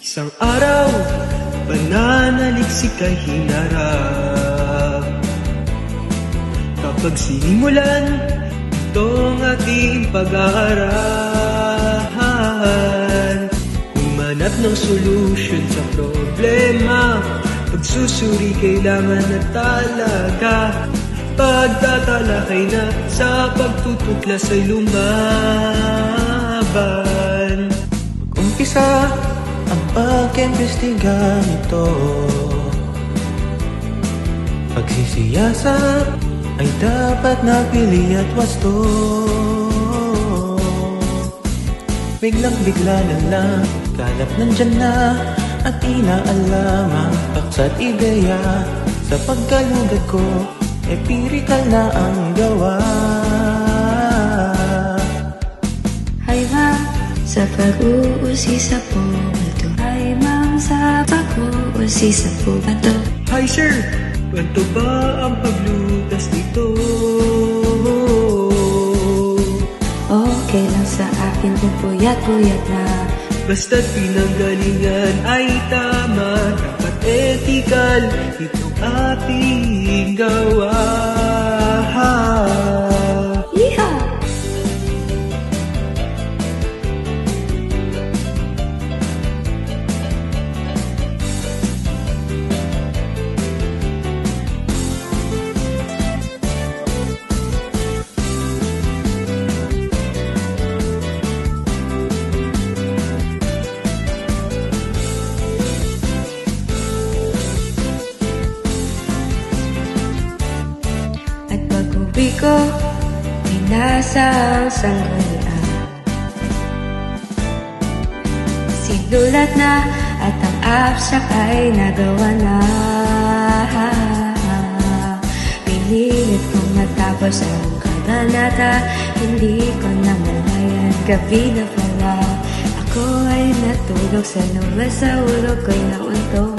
Isang araw, pananaliksik ay hinarap. Kapag sinimulan itong ating pag-aaralan, humanap ng solusyon sa problema. Pagsusuri kailangan na talaga. Pagtatalakay na sa pagtutuklas ay lumaban. Mag-umpisa ang pag-imbestiga nito. Pagsisiyasat ay dapat napili at wasto. Biglang-bigla na lang, kalap nandyan na, at inaalam ang paksa't ideya. Sa pagkalugad ko, empirikal na ang gawa. Hi ma'am, sa pag-uusisa po ito. Hi ma'am, sa pag-uusisa po ito. Hi sir, kwento ba ang paglutas nito? Okay lang sa akin kung puyat-puyat na. Basta't pinanggalingan ay tama. Dapat ethical itong ating gawa. Yeehaw! At pag-uwi ko, pinasa ang sanggunian. Sinulat na at ang abstract ay nagawa na. Pinilit kong matapos ang kabanata. Hindi ko na malayan, gabi na pala. Ako ay natulog sa lupa, sa ulo ko'y nauntog.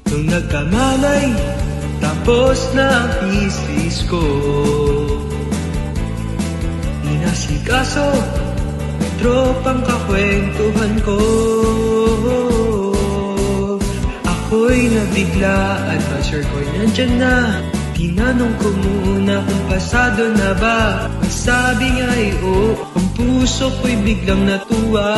Nung nagkamalay, tapos na ang thesis ko. Inasikaso, may tropang kakwentuhan ko. Ako'y nabiglaan, ang sure ko'y nandyan na. Tinanong ko muna kung pasado na ba. Ang sabi nga ay oo, ang puso ko'y biglang natuwa.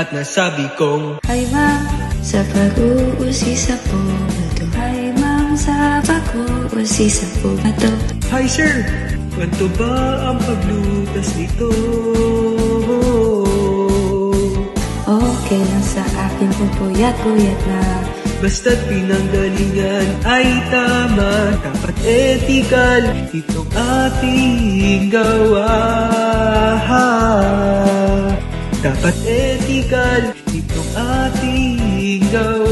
At nasabi kong, Hi ma'am, sa pag-uusisa po ito. Hi ma'am, sa pag-uusisa po ito. hi sir, kwento ba ang paglutas nito? Okay lang sa akin kung puyat-puyat na. Basta't pinanggalingan ay tama. Dapat ethical itong ating gawa. Dapat ethical itong ating gawa.